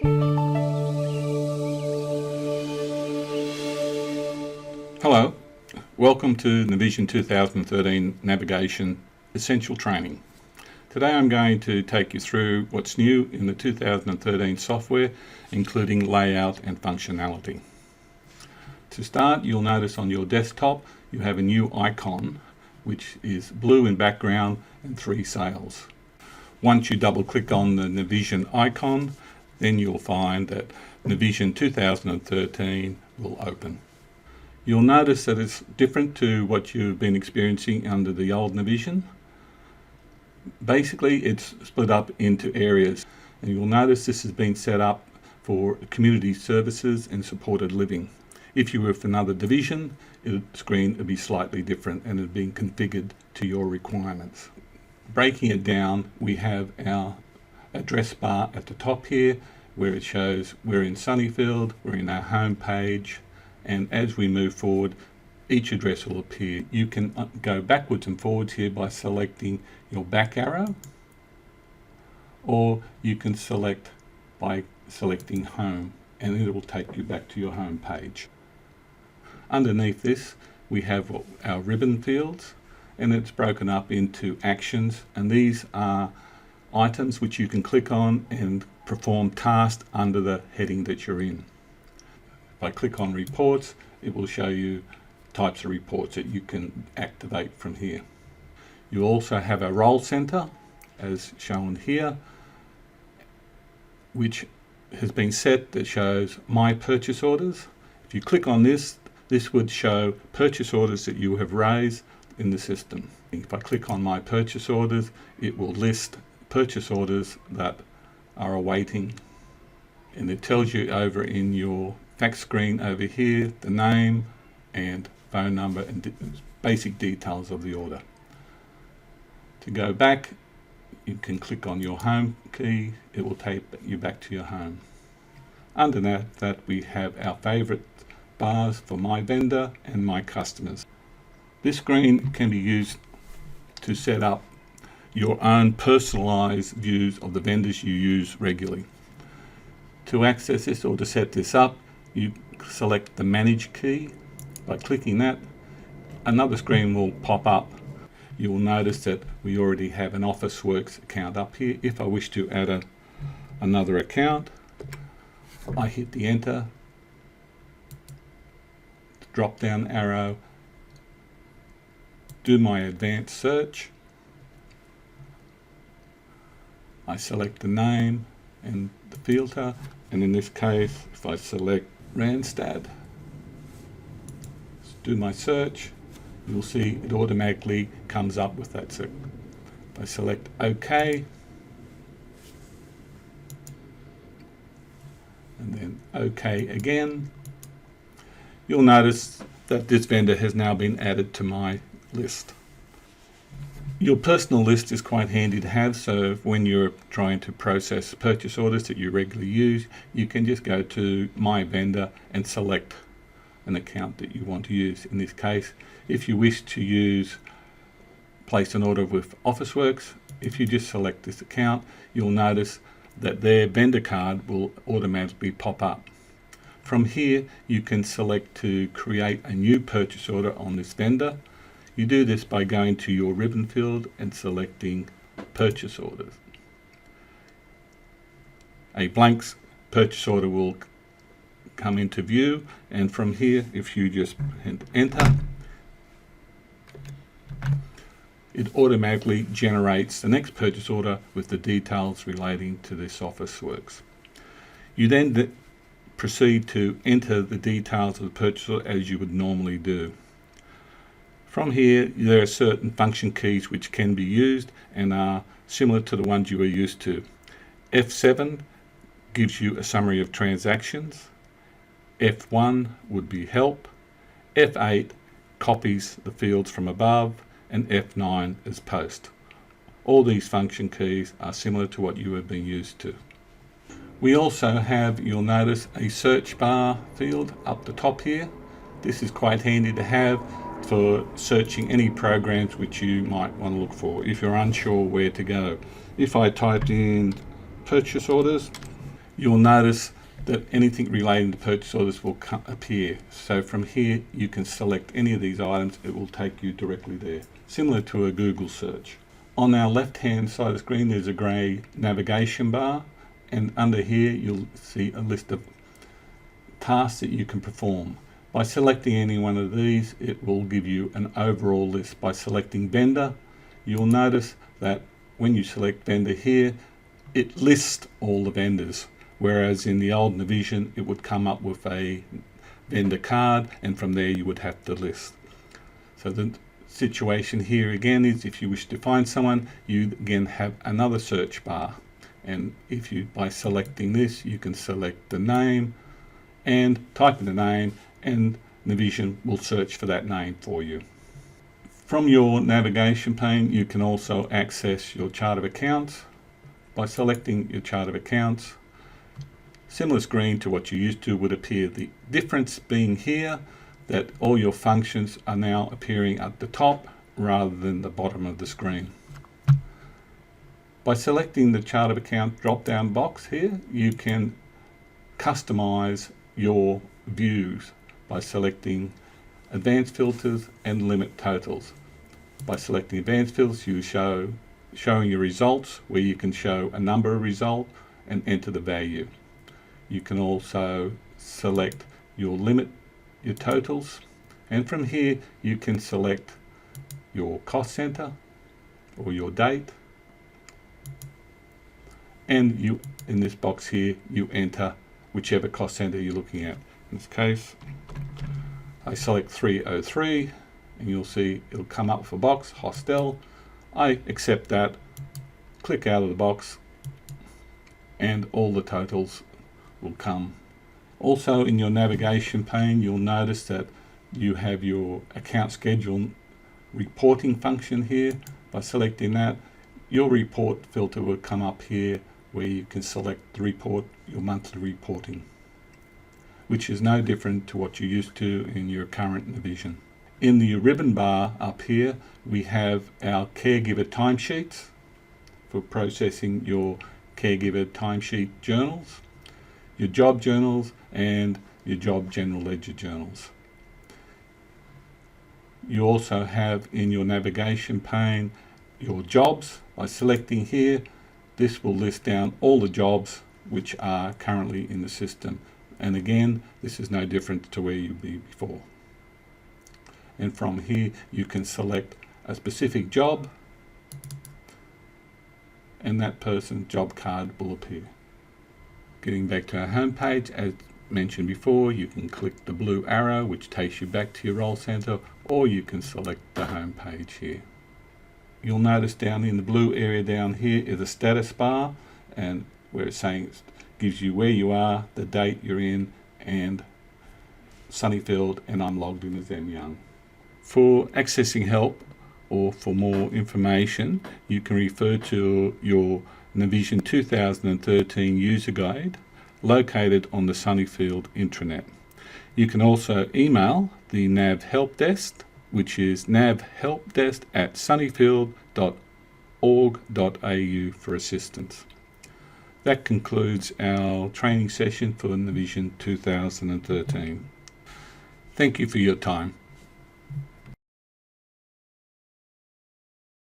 Hello, welcome to Navision 2013 Navigation Essential Training. Today I'm going to take you through what's new in the 2013 software, including layout and functionality. To start, you'll notice on your desktop you have a new icon which is blue in background and 3 sails. Once you double click on the Navision icon, then you'll find that Navision 2013 will open. You'll notice that it's different to what you've been experiencing under the old Navision. Basically, it's split up into areas, and you'll notice this has been set up for community services and supported living. If you were with another division, the screen would be slightly different and it being configured to your requirements. Breaking it down, we have our address bar at the top here, where it shows we're in Sunnyfield, we're in our home page, and as we move forward, each address will appear. You can go backwards and forwards here by selecting your back arrow, or you can select by selecting home, and it will take you back to your home page. Underneath this, we have our ribbon fields, and it's broken up into actions, and these are items which you can click on and perform tasks under the heading that you're in. If I click on reports, it will show you types of reports that you can activate from here. You also have a role center as shown here, which has been set that shows my purchase orders. If you click on this, this would show purchase orders that you have raised in the system. If I click on my purchase orders, it will list purchase orders that are awaiting, and it tells you over in your fact screen over here the name and phone number and basic details of the order. To go back, you can click on your home key. It will take you back to your home. Under that we have our favorite bars for my vendor and my customers. This screen can be used to set up your own personalized views of the vendors you use regularly. To access this or to set this up, you select the Manage key. By clicking that, another screen will pop up. You will notice that we already have an Officeworks account up here. If I wish to add another account, I hit the Enter, drop down arrow, do my advanced search. I select the name and the filter, and in this case, if I select Randstad, do my search, you'll see it automatically comes up with that. So if I select OK, and then OK again, you'll notice that this vendor has now been added to my list. Your personal list is quite handy to have, so when you're trying to process purchase orders that you regularly use, you can just go to My Vendor and select an account that you want to use. In this case, if you wish to place an order with Officeworks, if you just select this account, you'll notice that their vendor card will automatically pop up. From here, you can select to create a new purchase order on this vendor. You do this by going to your ribbon field and selecting purchase orders. A blank purchase order will come into view, and from here, if you just hit enter, it automatically generates the next purchase order with the details relating to this Officeworks. You then proceed to enter the details of the purchase order as you would normally do. From here, there are certain function keys which can be used and are similar to the ones you are used to. F7 gives you a summary of transactions. F1 would be help. F8 copies the fields from above, and F9 is post. All these function keys are similar to what you have been used to. We also have, you'll notice, a search bar field up the top here. This is quite handy to have for searching any programs which you might want to look for if you're unsure where to go. If I typed in purchase orders, you'll notice that anything relating to purchase orders will appear. So from here you can select any of these items, it will take you directly there, similar to a Google search. On our left hand side of the screen there's a grey navigation bar, and under here you'll see a list of tasks that you can perform. By selecting any one of these, it will give you an overall list. By selecting vendor, you'll notice that when you select vendor here, it lists all the vendors, whereas in the old Navision it would come up with a vendor card, and from there you would have to list. So the situation here again is, if you wish to find someone, you again have another search bar, and if you, by selecting this, you can select the name and type in the name, and Navision will search for that name for you. From your navigation pane you can also access your chart of accounts. By selecting your chart of accounts, similar screen to what you used to would appear. The difference being here that all your functions are now appearing at the top rather than the bottom of the screen. By selecting the chart of account drop down box here, you can customize your views by selecting advanced filters and limit totals. By selecting advanced filters, you showing your results, where you can show a number of results and enter the value. You can also select your limit, your totals, and from here you can select your cost center or your date, and you, in this box here, you enter whichever cost center you're looking at. In this case I select 303, and you'll see it'll come up with a box, Hostel. I accept that, click out of the box, and all the totals will come. Also in your navigation pane you'll notice that you have your account schedule reporting function here. By selecting that, your report filter will come up here, where you can select the report, your monthly reporting, which is no different to what you're used to in your current Navision. In the ribbon bar up here we have our caregiver timesheets for processing your caregiver timesheet journals, your job journals, and your job general ledger journals. You also have in your navigation pane your jobs. By selecting here, this will list down all the jobs which are currently in the system, and again this is no different to where you'd be before. And from here you can select a specific job, and that person's job card will appear. Getting back to our home page, as mentioned before, you can click the blue arrow which takes you back to your role center, or you can select the home page here. You'll notice down in the blue area down here is a status bar, and where it's saying it gives you where you are, the date you're in, and Sunnyfield, and I'm logged in as M Young. For accessing help or for more information, you can refer to your Navision 2013 user guide located on the Sunnyfield intranet. You can also email the NAV help desk, which is navhelpdesk@sunnyfield.org.au for assistance. That concludes our training session for Navision 2013. Thank you for your time.